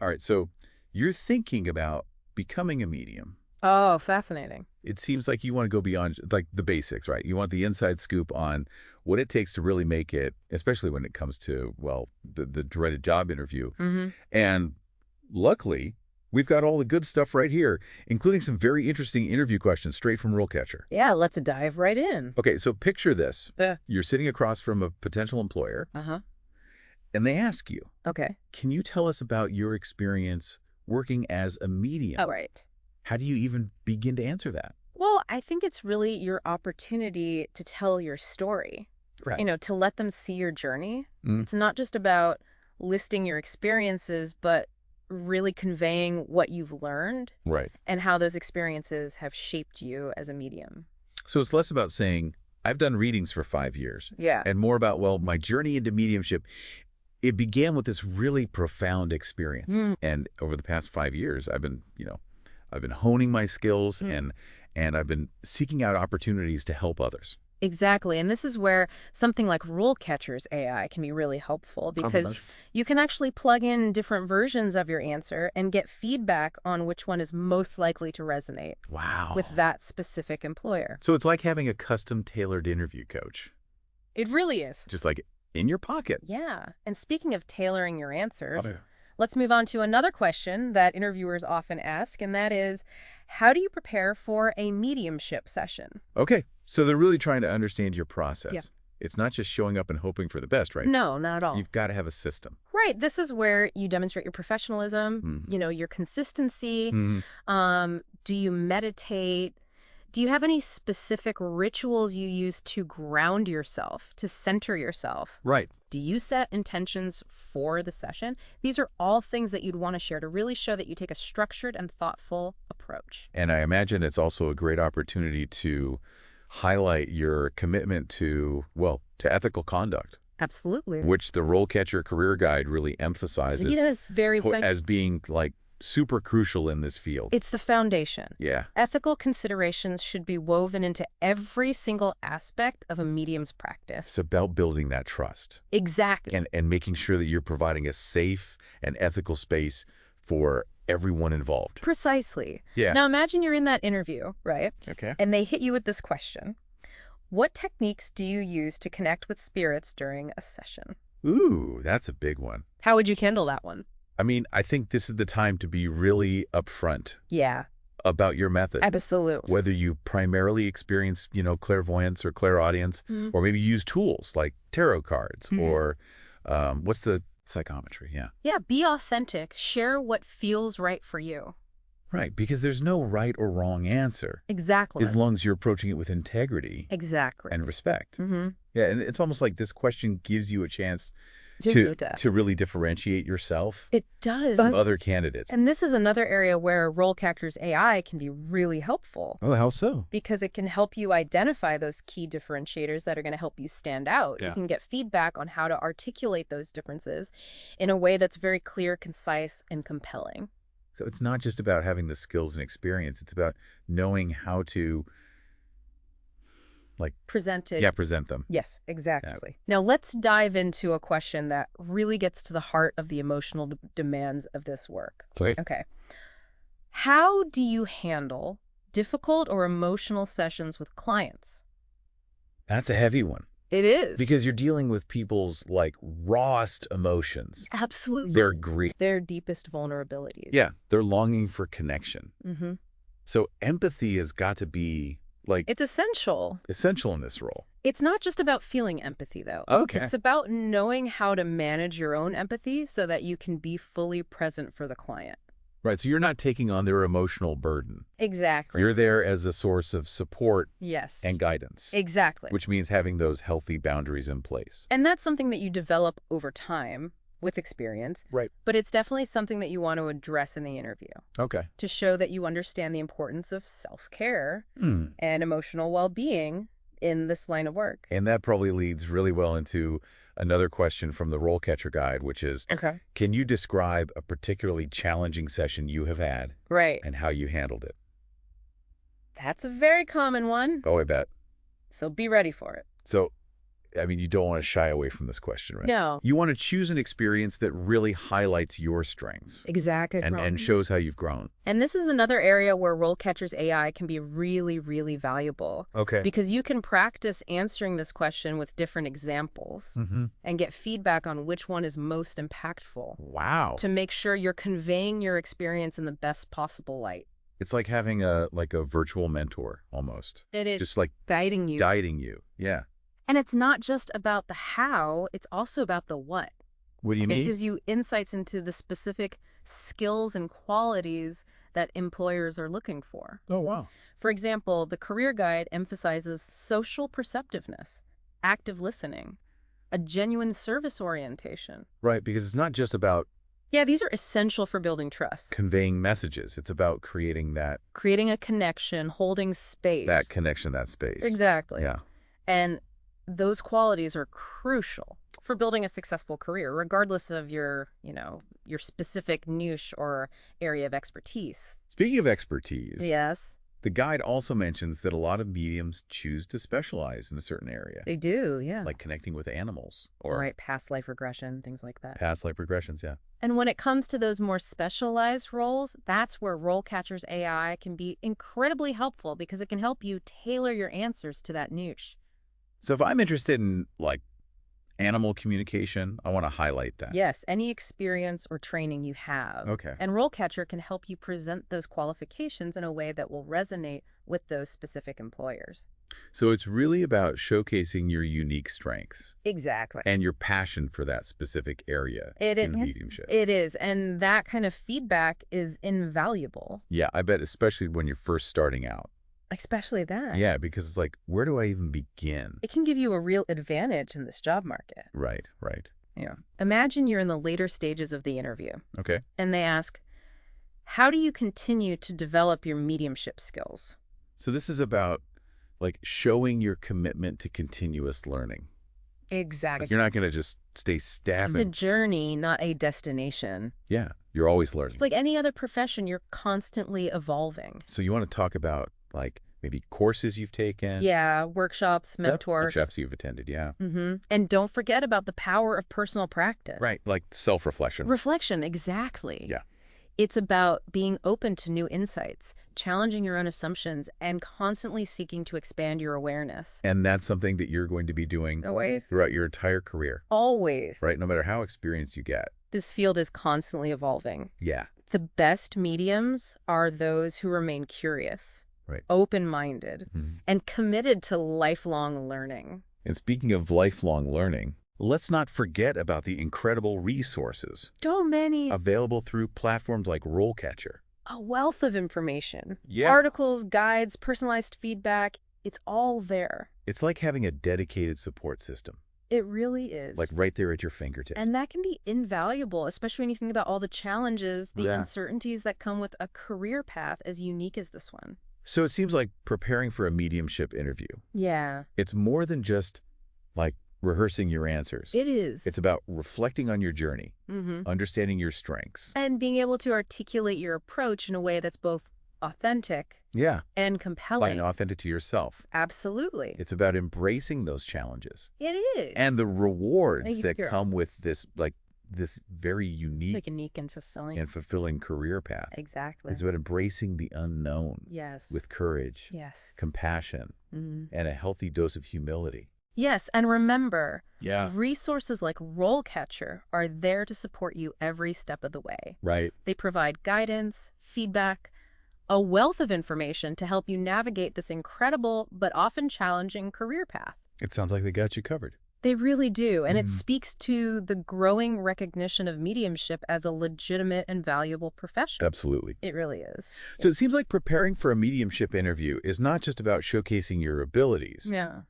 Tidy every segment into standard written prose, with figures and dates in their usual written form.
All right, so you're thinking about becoming a medium. Oh, fascinating. It seems like you want to go beyond like the basics, right? You want the inside scoop on what it takes to really make it, especially when it comes to, well, the dreaded job interview. Hmm. And luckily, we've got all the good stuff right here, including some very interesting interview questions straight from RoleCatcher. Yeah, let's dive right in. Okay, so picture this. Yeah. You're sitting across from a potential employer, Uh-huh. and they ask you, Okay. can you tell us about your experience working as a medium? All right. How do you even begin to answer that? Well, I think it's really your opportunity to tell your story, Right. to let them see your journey. Mm. It's not just about listing your experiences, but really conveying what you've learned Right. and how those experiences have shaped you as a medium. So it's less about saying, I've done readings for 5 years, Yeah. and more about, well, my journey into mediumship. It began with this really profound experience. Mm. And over the past 5 years, I've been honing my skills and I've been seeking out opportunities to help others. Exactly. And this is where something like RoleCatcher's AI can be really helpful because you can actually plug in different versions of your answer and get feedback on which one is most likely to resonate Wow. with that specific employer. So it's like having a custom tailored interview coach, It really is. just like in your pocket. Yeah. And speaking of tailoring your answers, Oh, yeah. let's move on to another question that interviewers often ask, and that is, how do you prepare for a mediumship session? Okay. So they're really trying to understand your process. Yeah. It's not just showing up and hoping for the best, right? No, not at all. You've got to have a system. Right. This is where you demonstrate your professionalism, your consistency. Do you meditate? Do you have any specific rituals you use to ground yourself, to center yourself? Right. Do you set intentions for the session? These are all things that you'd want to share to really show that you take a structured and thoughtful approach. And I imagine it's also a great opportunity to highlight your commitment to, well, to ethical conduct, Absolutely. which the RoleCatcher Career Guide really emphasizes Yes, very as being like super crucial in this field. It's the foundation. Yeah. Ethical considerations should be woven into every single aspect of a medium's practice. It's about building that trust Exactly. and making sure that you're providing a safe and ethical space for everyone involved. Precisely. Yeah. Now imagine you're in that interview, right? Okay. And they hit you with this question. What techniques do you use to connect with spirits during a session? Ooh, that's a big one. How would you handle that one? I mean, I think this is the time to be really upfront Yeah, about your method. absolutely. Whether you primarily experience, clairvoyance or clairaudience, or maybe use tools like tarot cards or what's the psychometry? Yeah. Yeah, be authentic. Share what feels right for you. Right, because there's no right or wrong answer Exactly. as long as you're approaching it with integrity Exactly. and respect. Mm-hmm. Yeah, and it's almost like this question gives you a chance to really differentiate yourself It does. from other candidates. And this is another area where RoleCatcher's AI can be really helpful Oh, how so? because it can help you identify those key differentiators that are going to help you stand out. Yeah. You can get feedback on how to articulate those differences in a way that's very clear, concise, and compelling. So it's not just about having the skills and experience. It's about knowing how to, Present it. present them. Yes, exactly. Now let's dive into a question that really gets to the heart of the emotional demands of this work. Okay. How do you handle difficult or emotional sessions with clients? That's a heavy one. It is. Because you're dealing with people's rawest emotions. Absolutely. Their grief. Their deepest vulnerabilities. Yeah, they're longing for connection. Mm-hmm. So empathy has got to be It's essential. essential in this role. It's not just about feeling empathy, though. Okay. It's about knowing how to manage your own empathy so that you can be fully present for the client. Right, so you're not taking on their emotional burden. Exactly. You're there as a source of support Yes. and guidance, Exactly. which means having those healthy boundaries in place. And that's something that you develop over time with experience. Right. But it's definitely something that you want to address in the interview Okay. to show that you understand the importance of self-care and emotional well-being in this line of work. And that probably leads really well into another question from the RoleCatcher Guide, which is, Okay. can you describe a particularly challenging session you have had Right. and how you handled it? That's a very common one. Oh, I bet. So be ready for it. So I mean, you don't want to shy away from this question, right? No. You want to choose an experience that really highlights your strengths. Exactly. And shows how you've grown. And this is another area where RoleCatcher's AI can be really, really valuable. Okay. Because you can practice answering this question with different examples and get feedback on which one is most impactful. Wow. To make sure you're conveying your experience in the best possible light. It's like having a virtual mentor almost. It is. Just like guiding you. Guiding you. Yeah. And it's not just about the how, it's also about the what. What do you mean? It gives you insights into the specific skills and qualities that employers are looking for. Oh, wow. For example, the career guide emphasizes social perceptiveness, active listening, a genuine service orientation. Right, because it's not just about Yeah, these are essential for building trust. conveying messages. It's about creating Creating a connection, holding space. that connection, that space. Exactly. Yeah. And those qualities are crucial for building a successful career, regardless of your specific niche or area of expertise. Speaking of expertise, Yes, the guide also mentions that a lot of mediums choose to specialize in a certain area, they do, yeah. like connecting with animals or Right, past life regression, things like that. past life regressions, yeah. And when it comes to those more specialized roles, that's where RoleCatcher's AI can be incredibly helpful because it can help you tailor your answers to that niche. So if I'm interested in, like, animal communication, I want to highlight that. Yes, any experience or training you have. Okay. And RoleCatcher can help you present those qualifications in a way that will resonate with those specific employers. So it's really about showcasing your unique strengths Exactly. and your passion for that specific area in mediumship. It is. And that kind of feedback is invaluable. Yeah, I bet, especially when you're first starting out. Especially that. Yeah, because it's like, where do I even begin? It can give you a real advantage in this job market. Right, right. Yeah. Imagine you're in the later stages of the interview, Okay. and they ask, how do you continue to develop your mediumship skills? So this is about, like, showing your commitment to continuous learning. Exactly. Like, you're not going to just stay It's a stagnant. journey, not a destination. Yeah, you're always learning. It's like any other profession, you're constantly evolving. So you want to talk about, like, maybe courses you've taken? Yeah, workshops, mentors. Workshops you've attended, yeah. And don't forget about the power of personal practice. Right, like self-reflection. Reflection, exactly. Yeah. It's about being open to new insights, challenging your own assumptions, and constantly seeking to expand your awareness. And that's something that you're going to be doing Always. throughout your entire career, Always. right? No matter how experienced you get. This field is constantly evolving. Yeah. The best mediums are those who remain curious, Right. open-minded, and committed to lifelong learning. And speaking of lifelong learning, let's not forget about the incredible resources So many. available through platforms like RoleCatcher. A wealth of information. Yeah. Articles, guides, personalized feedback. It's all there. It's like having a dedicated support system, It really is. like right there at your fingertips. And that can be invaluable, especially when you think about all the challenges, the Yeah. uncertainties that come with a career path as unique as this one. So it seems like preparing for a mediumship interview, Yeah, it's more than just like rehearsing your answers. it is. It's about reflecting on your journey, understanding your strengths. And being able to articulate your approach in a way that's both authentic Yeah. and compelling. And authentic to yourself. Absolutely. It's about embracing those challenges It is. and the rewards that Sure. come with this, like, this very unique Like unique and fulfilling. and fulfilling career path. Exactly. It's about embracing the unknown Yes. with courage, Yes. compassion, and a healthy dose of humility. Yes, and remember, Yeah. resources like RoleCatcher are there to support you every step of the way. Right. They provide guidance, feedback, a wealth of information to help you navigate this incredible but often challenging career path. It sounds like they got you covered. They really do, and it speaks to the growing recognition of mediumship as a legitimate and valuable profession. Absolutely. It really is. So it seems like preparing for a mediumship interview is not just about showcasing your abilities, Yeah.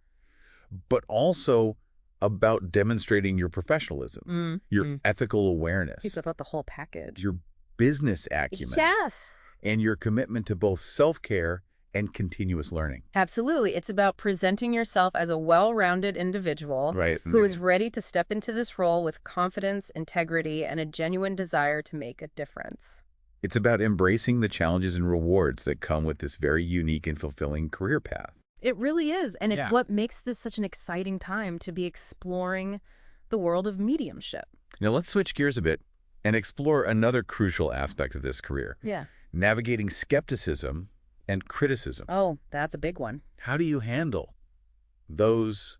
but also about demonstrating your professionalism, your ethical awareness, It's about the whole package. your business acumen, Yes. and your commitment to both self-care and continuous learning. Absolutely. It's about presenting yourself as a well-rounded individual Right. who is ready to step into this role with confidence, integrity, and a genuine desire to make a difference. It's about embracing the challenges and rewards that come with this very unique and fulfilling career path. It really is. And it's Yeah. what makes this such an exciting time to be exploring the world of mediumship. Now let's switch gears a bit and explore another crucial aspect of this career. Yeah. Navigating skepticism and criticism. Oh, that's a big one. How do you handle those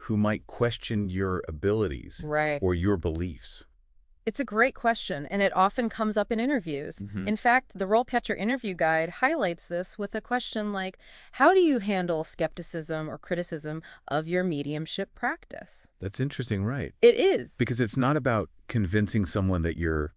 who might question your abilities Right. or your beliefs? It's a great question, and it often comes up in interviews. In fact, the RoleCatcher Interview Guide highlights this with a question like, how do you handle skepticism or criticism of your mediumship practice? That's interesting, right? It is. Because it's not about convincing someone that you're,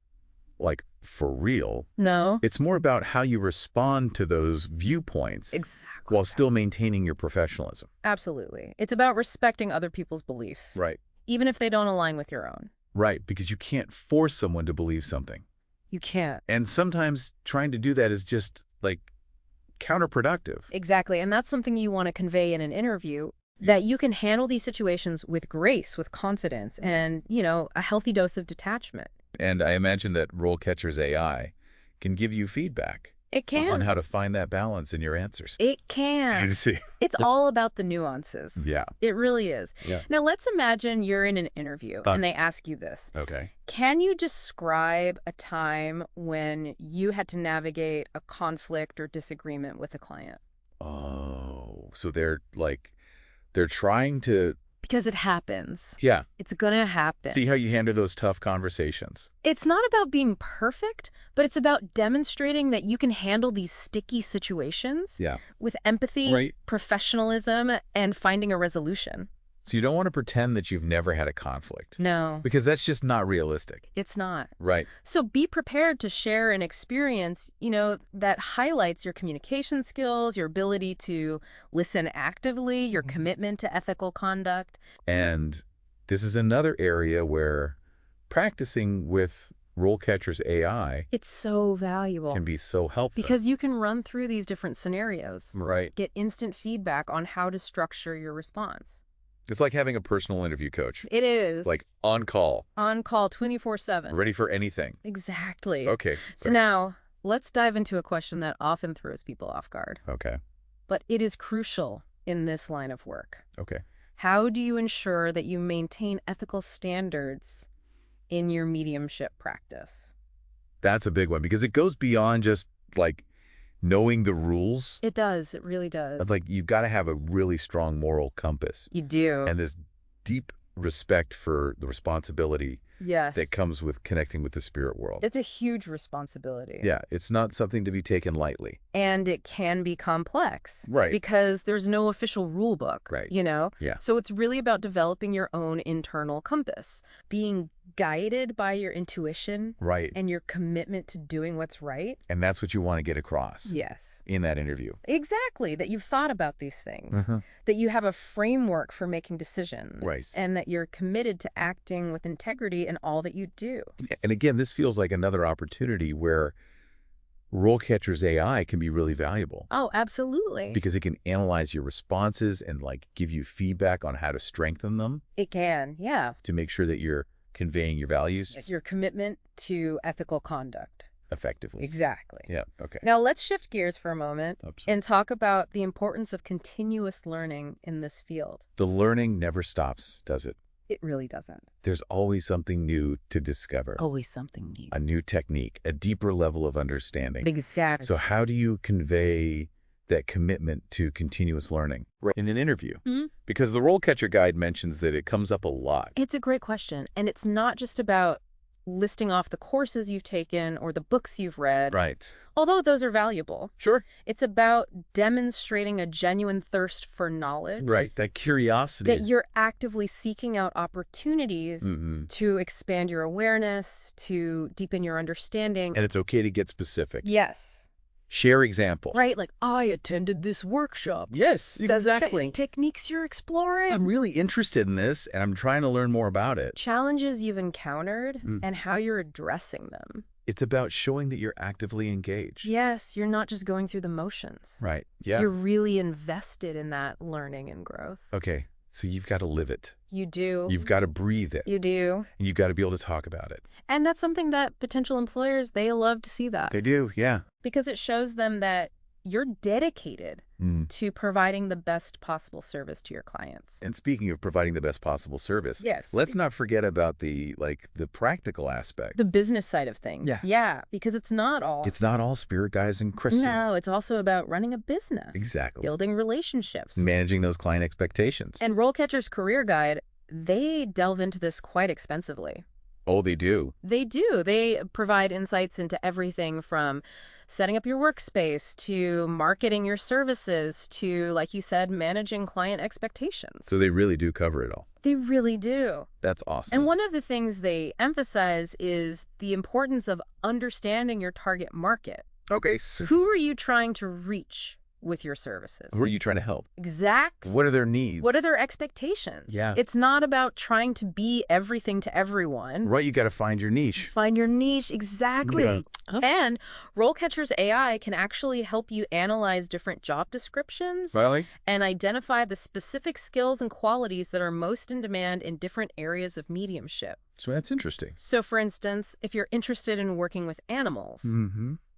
like, for real. No. It's more about how you respond to those viewpoints Exactly. while still maintaining your professionalism. Absolutely. It's about respecting other people's beliefs, Right. even if they don't align with your own. Right, because you can't force someone to believe something. You can't. And sometimes trying to do that is just, like, counterproductive. Exactly. And that's something you want to convey in an interview, that you can handle these situations with grace, with confidence, and, a healthy dose of detachment. And I imagine that RoleCatcher's AI can give you feedback It can. on how to find that balance in your answers. It can. See? It's all about the nuances. Yeah. It really is. Yeah. Now, let's imagine you're in an interview and they ask you this. Okay. Can you describe a time when you had to navigate a conflict or disagreement with a client? Oh, so they're trying to, Because it happens. yeah, It's gonna happen. see how you handle those tough conversations. It's not about being perfect, but it's about demonstrating that you can handle these sticky situations Yeah. with empathy, Right. professionalism, and finding a resolution. So you don't want to pretend that you've never had a conflict, No, because that's just not realistic. it's not. Right. So be prepared to share an experience, that highlights your communication skills, your ability to listen actively, your commitment to ethical conduct. And this is another area where practicing with RoleCatcher's AI It's so valuable can be so helpful. because you can run through these different scenarios, Right. get instant feedback on how to structure your response. It's like having a personal interview coach, It is. like on call, On call 24/7. ready for anything. Exactly. Okay. So now, let's dive into a question that often throws people off guard. Okay. But it is crucial in this line of work. Okay. How do you ensure that you maintain ethical standards in your mediumship practice? That's a big one because it goes beyond just like knowing the rules. It does. It really does. Like you've got to have a really strong moral compass You do. and this deep respect for the responsibility Yes. that comes with connecting with the spirit world. It's a huge responsibility. Yeah, it's not something to be taken lightly. And it can be complex. Right. Because there's no official rule book. Right. Yeah. So it's really about developing your own internal compass, being guided by your intuition Right. and your commitment to doing what's right. And that's what you want to get across Yes. in that interview. Exactly. That you've thought about these things, Mhm. that you have a framework for making decisions, Right. and that you're committed to acting with integrity in all that you do. And again, this feels like another opportunity where RoleCatcher's AI can be really valuable Oh, absolutely. because it can analyze your responses and like give you feedback on how to strengthen them It can, yeah. to make sure that you're conveying your values It's your commitment to ethical conduct. effectively. Exactly. Yeah, okay. Now let's shift gears for a moment Oops. and talk about the importance of continuous learning in this field. The learning never stops, does it? It really doesn't. There's always something new to discover. Always something new. A new technique, a deeper level of understanding. Exactly. So how do you convey that commitment to continuous learning in an interview? Mhm. Because the RoleCatcher Guide mentions that it comes up a lot. It's a great question. And it's not just about listing off the courses you've taken or the books you've read, Right. although those are valuable. Sure. It's about demonstrating a genuine thirst for knowledge. Right. That curiosity. That you're actively seeking out opportunities Mhm. to expand your awareness, to deepen your understanding. And it's okay to get specific. Yes. Share examples. Right? Like, I attended this workshop. Yes, exactly. Techniques you're exploring. I'm really interested in this, and I'm trying to learn more about it. Challenges you've encountered Mm. and how you're addressing them. It's about showing that you're actively engaged. Yes, you're not just going through the motions. Right. Yeah. You're really invested in that learning and growth. Okay. So you've got to live it. You do. You've got to breathe it. You do. And you've got to be able to talk about it. And that's something that potential employers, they love to see that. They do, yeah. Because it shows them that you're dedicated to providing the best possible service to your clients. And speaking of providing the best possible service, Yes. let's not forget about the practical aspect. The business side of things. Yeah, because it's not all spirit guides and crystals. No, it's also about running a business. Exactly. Building relationships. Managing those client expectations. And RoleCatcher's Career Guide, they delve into this quite expensively. Oh, they do? They do. They provide insights into everything from setting up your workspace to marketing your services to, like you said, managing client expectations. So they really do cover it all. They really do. That's awesome. And one of the things they emphasize is the importance of understanding your target market. Okay. Who are you trying to reach with your services? Who are you trying to help? Exactly. What are their needs? What are their expectations? Yeah. It's not about trying to be everything to everyone. Right, you got to find your niche. Find your niche, exactly. Yeah. And RoleCatcher's AI can actually help you analyze different job descriptions Really? and identify the specific skills and qualities that are most in demand in different areas of mediumship. So that's interesting. So, for instance, if you're interested in working with animals,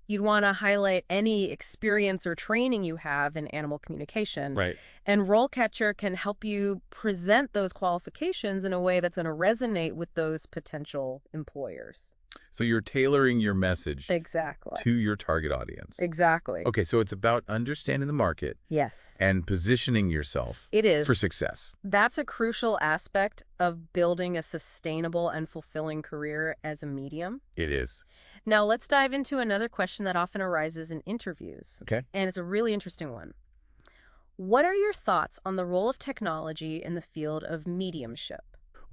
you'd want to highlight any experience or training you have in animal communication. Right. And RoleCatcher can help you present those qualifications in a way that's going to resonate with those potential employers. So you're tailoring your message Exactly. to your target audience. Exactly. Okay, so it's about understanding the market Yes. and positioning yourself It is. for success. That's a crucial aspect of building a sustainable and fulfilling career as a medium. It is. Now, let's dive into another question that often arises in interviews. Okay. And it's a really interesting one. What are your thoughts on the role of technology in the field of mediumship?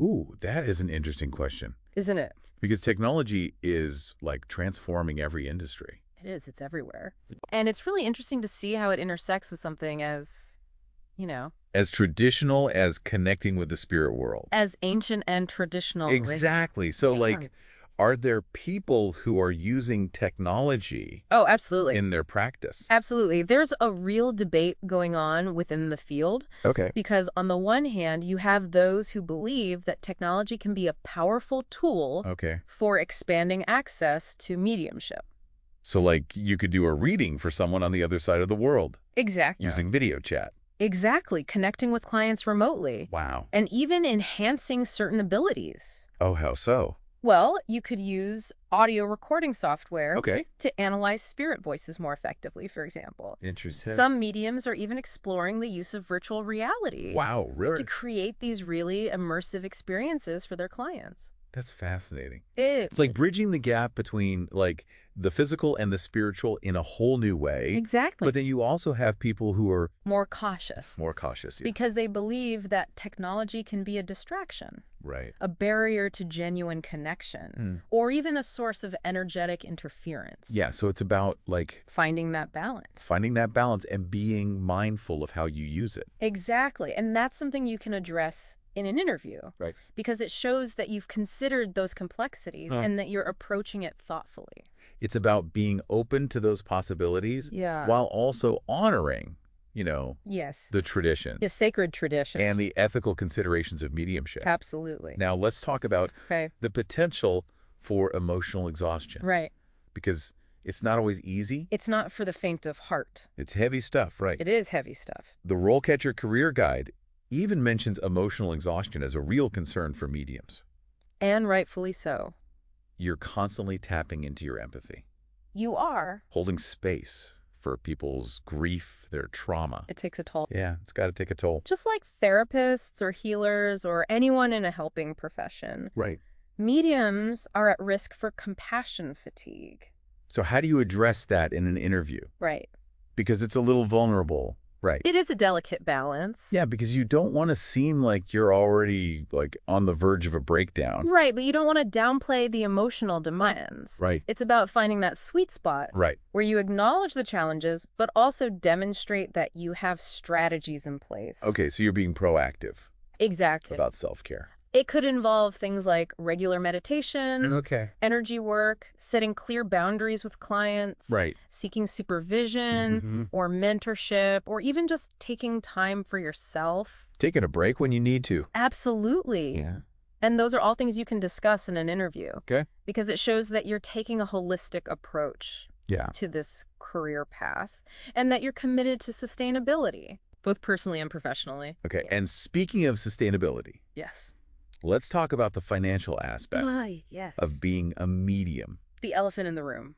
Ooh, that is an interesting question. Isn't it? Because technology is like transforming every industry. It is. It's everywhere. And it's really interesting to see how it intersects with something as, As traditional as connecting with the spirit world. as ancient and traditional. Exactly. So Yeah. like, are there people who are using technology Oh, absolutely. in their practice? Absolutely. There's a real debate going on within the field Okay. because on the one hand, you have those who believe that technology can be a powerful tool Okay. for expanding access to mediumship. So like you could do a reading for someone on the other side of the world Exactly. using video chat. Exactly. Connecting with clients remotely. Wow. And even enhancing certain abilities. Oh, how so? Well, you could use audio recording software Okay. to analyze spirit voices more effectively, for example. Interesting. Some mediums are even exploring the use of virtual reality Wow, really? to create these really immersive experiences for their clients. That's fascinating. It's It's like bridging the gap between like the physical and the spiritual in a whole new way. exactly But then you also have people who are more cautious more cautious. Yeah. because they believe that technology can be a distraction, Right. a barrier to genuine connection, or even a source of energetic interference. Yeah, so it's about like Finding that balance. finding that balance and being mindful of how you use it. Exactly. And that's something you can address in an interview. Right. Because it shows that you've considered those complexities and that you're approaching it thoughtfully. It's about being open to those possibilities Yeah. while also honoring, Yes. the traditions The sacred traditions. and the ethical considerations of mediumship. Absolutely. Now, let's talk about Okay. the potential for emotional exhaustion. Right. Because it's not always easy. It's not for the faint of heart. It's heavy stuff, right? It is heavy stuff. The RoleCatcher Career Guide even mentions emotional exhaustion as a real concern for mediums. And rightfully so. You're constantly tapping into your empathy, You are. holding space for people's grief, their trauma. It takes a toll. Yeah, it's got to take a toll. Just like therapists or healers or anyone in a helping profession, Right. mediums are at risk for compassion fatigue. So how do you address that in an interview? Right. Because it's a little vulnerable. Right. It is a delicate balance. Yeah, because you don't want to seem like you're already like on the verge of a breakdown. Right, but you don't want to downplay the emotional demands. Right. It's about finding that sweet spot Right. where you acknowledge the challenges, but also demonstrate that you have strategies in place. Okay, so you're being proactive Exactly. about self-care. It could involve things like regular meditation, Okay. energy work, setting clear boundaries with clients, Right. seeking supervision or mentorship, or even just taking time for yourself. Taking a break when you need to. Absolutely. Yeah. And those are all things you can discuss in an interview. Okay. Because it shows that you're taking a holistic approach to this career path, and that you're committed to sustainability, both personally and professionally. Okay, and speaking of sustainability, Yes. let's talk about the financial aspect Yes. of being a medium. The elephant in the room.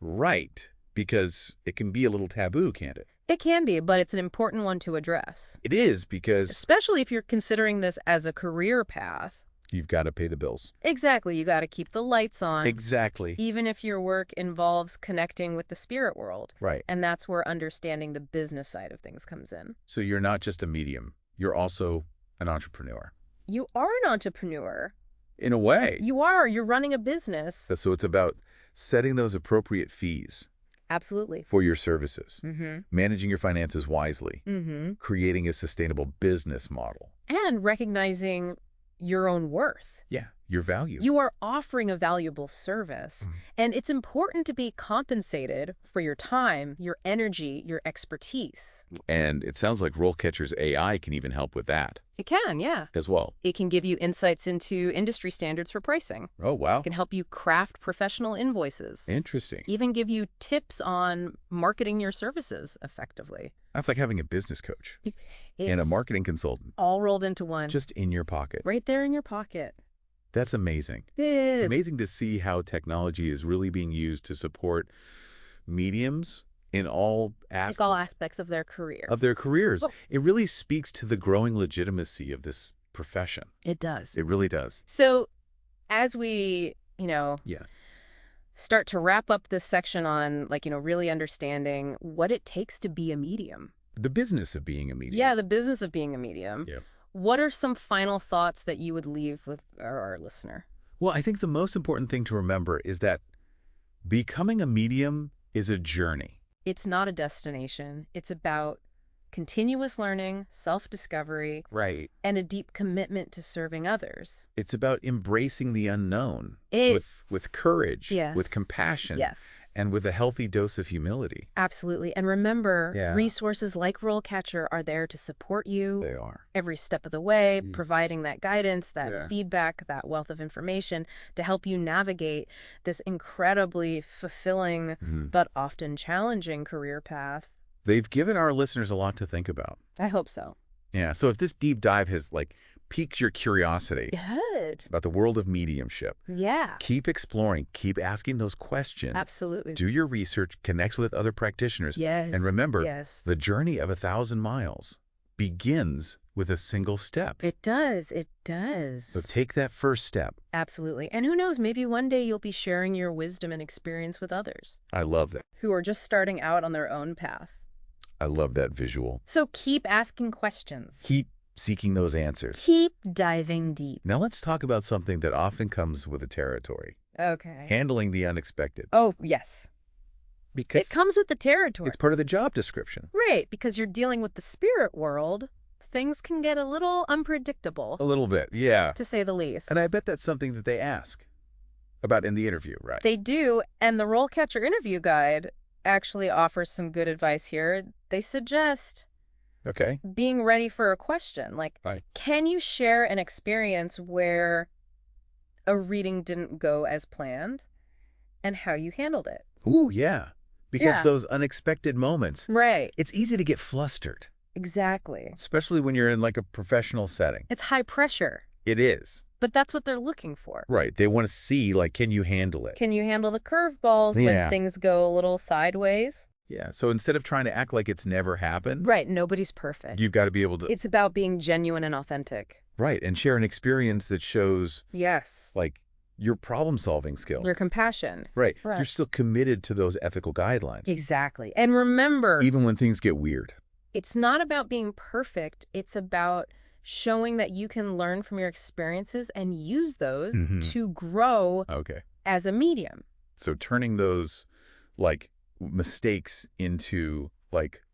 Right, because it can be a little taboo, can't it? It can be, but it's an important one to address. It is, because Especially if you're considering this as a career path. you've got to pay the bills. Exactly. You got to keep the lights on. Exactly. Even if your work involves connecting with the spirit world. Right. And that's where understanding the business side of things comes in. So you're not just a medium. You're also an entrepreneur. You are an entrepreneur. In a way. You are. You're running a business. So it's about setting those appropriate fees Absolutely. for your services, Mm-hmm. managing your finances wisely, Mm-hmm. creating a sustainable business model. And recognizing your own worth. Yeah, your value. You are offering a valuable service, and it's important to be compensated for your time, your energy, your expertise. And it sounds like RoleCatcher's AI can even help with that It can, yeah. as well. It can give you insights into industry standards for pricing. Oh, wow. It can help you craft professional invoices. Interesting. Even give you tips on marketing your services effectively. That's like having a business coach and a It's marketing consultant all rolled into one. just in your pocket. Right there in your pocket. That's amazing. Big. Amazing to see how technology is really being used to support mediums in all Like all aspects of their career. of their careers. Well- It really speaks to the growing legitimacy of this profession. It does. It really does. So as we, Yeah. start to wrap up this section on, really understanding what it takes to be a medium. The business of being a medium. Yeah, the business of being a medium. Yeah. What are some final thoughts that you would leave with our listener? Well, I think the most important thing to remember is that becoming a medium is a journey. It's not a destination. It's about continuous learning, self-discovery, Right. and a deep commitment to serving others. It's about embracing the unknown It- with courage, Yes. with compassion, Yes, and with a healthy dose of humility. absolutely. And remember, Yeah. resources like RoleCatcher are there to support you They are. every step of the way, Mm. providing that guidance, that Yeah. feedback, that wealth of information to help you navigate this incredibly fulfilling Mhm. but often challenging career path. They've given our listeners a lot to think about. I hope so. Yeah, so if this deep dive has piqued your curiosity Good. about the world of mediumship, Yeah, keep exploring, keep asking those questions. absolutely. Do your research, connect with other practitioners, Yes. and remember, Yes. the journey of 1,000 miles begins with a single step. It does. It does. So take that first step. Absolutely. And who knows, maybe one day you'll be sharing your wisdom and experience with others I love that. who are just starting out on their own path. I love that visual. So keep asking questions. Keep seeking those answers. Keep diving deep. Now let's talk about something that often comes with the territory. Okay. Handling the unexpected. Oh, yes. Because It comes with the territory. it's part of the job description. Right, because you're dealing with the spirit world. Things can get a little unpredictable, A little bit, yeah. to say the least. And I bet that's something that they ask about in the interview, right? They do, and the RoleCatcher Interview Guide actually offers some good advice here. They suggest Okay. being ready for a question. Like, Right. can you share an experience where a reading didn't go as planned and how you handled it? Ooh, yeah. Because Yeah. those unexpected moments, Right. it's easy to get flustered, Exactly. especially when you're in a professional setting. It's high pressure, It is. but that's what they're looking for. Right. They want to see, can you handle it? Can you handle the curveballs Yeah. when things go a little sideways? Yeah. So instead of trying to act like it's never happened, Right. Nobody's perfect. you've got to be able to, It's about being genuine and authentic. right, and share an experience that shows, Yes. your problem-solving skill. Your compassion. Right. Right. You're still committed to those ethical guidelines, Exactly. And remember, even when things get weird. it's not about being perfect. It's about showing that you can learn from your experiences and use those Mhm. to grow Okay. as a medium. So turning those, mistakes into,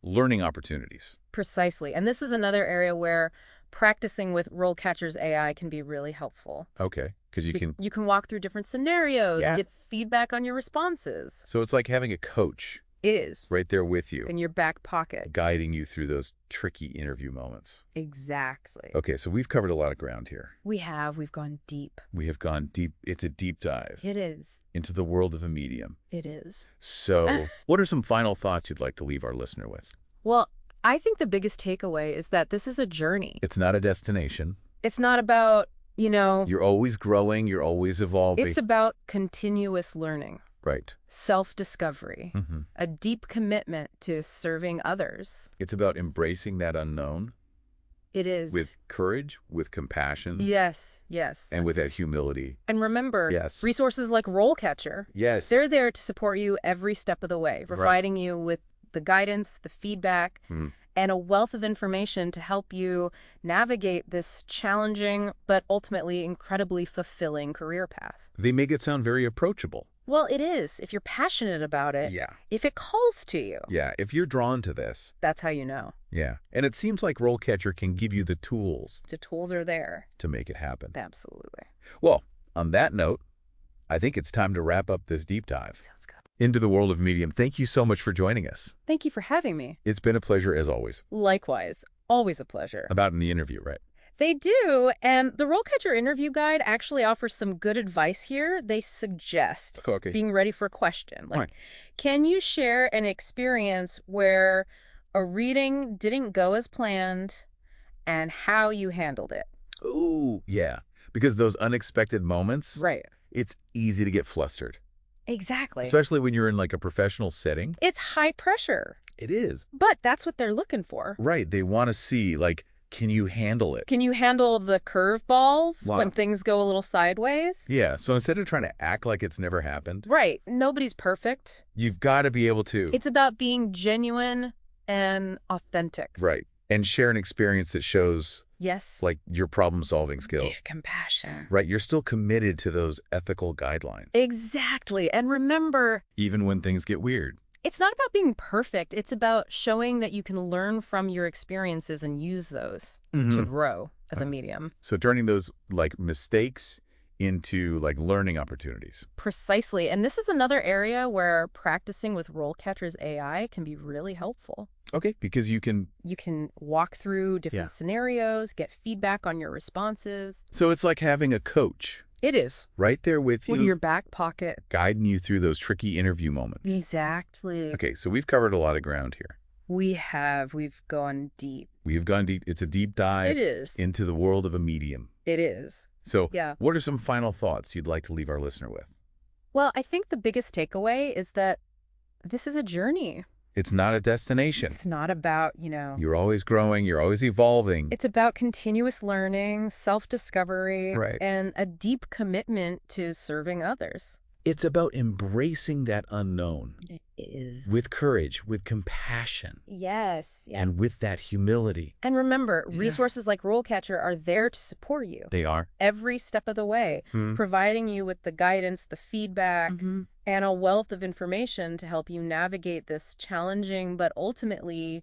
learning opportunities. Precisely. And this is another area where practicing with RoleCatcher's AI can be really helpful. Okay. Because You can walk through different scenarios, Yeah. get feedback on your responses. So it's like having a coach It is. Right there with you. In your back pocket. Guiding you through those tricky interview moments. Exactly. Okay, so we've covered a lot of ground here. We have. We've gone deep. We have gone deep. It's a deep dive. It is. Into the world of a medium. It is. So what are some final thoughts you'd like to leave our listener with? Well, I think the biggest takeaway is that this is a journey. It's not a destination. It's not about, You're always growing. You're always evolving. It's about continuous learning. Right. Self-discovery. A deep commitment to serving others. It's about embracing that unknown. It is. With courage, with compassion. Yes, yes. And with that humility. And remember, resources like RoleCatcher, they're there to support you every step of the way, providing you with the guidance, the feedback, and a wealth of information to help you navigate this challenging but ultimately incredibly fulfilling career path. They make it sound very approachable. Well, it is. If you're passionate about it, if it calls to you. Yeah, if you're drawn to this. That's how you know. Yeah, and it seems like RoleCatcher can give you the tools. The tools are there. To make it happen. Absolutely. Well, on that note, I think it's time to wrap up this deep dive. Sounds good. Into the world of medium. Thank you so much for joining us. Thank you for having me. It's been a pleasure as always. Likewise. Always a pleasure. About in the interview, right? They do, and the RoleCatcher Interview Guide actually offers some good advice here. They suggest being ready for a question. Like, can you share an experience where a reading didn't go as planned and how you handled it? Ooh, yeah. Because those unexpected moments, it's easy to get flustered. Exactly. Especially when you're in like a professional setting. It's high pressure. It is. But that's what they're looking for. Right. They want to see, like, can you handle it? Can you handle the curveballs when things go a little sideways? Yeah. So instead of trying to act like it's never happened. Right. Nobody's perfect. You've got to be able to. It's about being genuine and authentic. Right. And share an experience that shows, like, your problem-solving skills. Compassion. Right. You're still committed to those ethical guidelines. Exactly. And remember, even when things get weird. It's not about being perfect. It's about showing that you can learn from your experiences and use those to grow as a medium. So turning those, like, mistakes into, like, learning opportunities. Precisely. And this is another area where practicing with RoleCatcher's AI can be really helpful. Okay, because you can walk through different scenarios, get feedback on your responses. So it's like having a coach. It is. Right there with you. In your back pocket. Guiding you through those tricky interview moments. Exactly. Okay, so we've covered a lot of ground here. We have. We've gone deep. We've gone deep. It's a deep dive. It is. Into the world of a medium. It is. So what are some final thoughts you'd like to leave our listener with? Well, I think the biggest takeaway is that this is a journey. It's not a destination. It's not about, You're always growing. You're always evolving. It's about continuous learning, self-discovery, and a deep commitment to serving others. It's about embracing that unknown. It is. With courage, with compassion. Yes. And with that humility. And remember, resources like RoleCatcher are there to support you. They are. Every step of the way, providing you with the guidance, the feedback, and a wealth of information to help you navigate this challenging but ultimately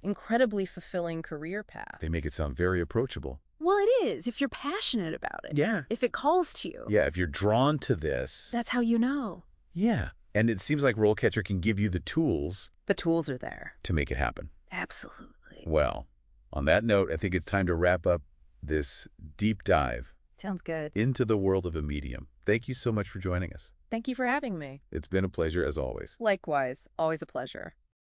incredibly fulfilling career path. They make it sound very approachable. Well, it is, if you're passionate about it. Yeah. If it calls to you. Yeah, if you're drawn to this. That's how you know. Yeah. And it seems like RoleCatcher can give you the tools. The tools are there. To make it happen. Absolutely. Well, on that note, I think it's time to wrap up this deep dive. Sounds good. Into the world of a medium. Thank you so much for joining us. Thank you for having me. It's been a pleasure as always. Likewise. Always a pleasure.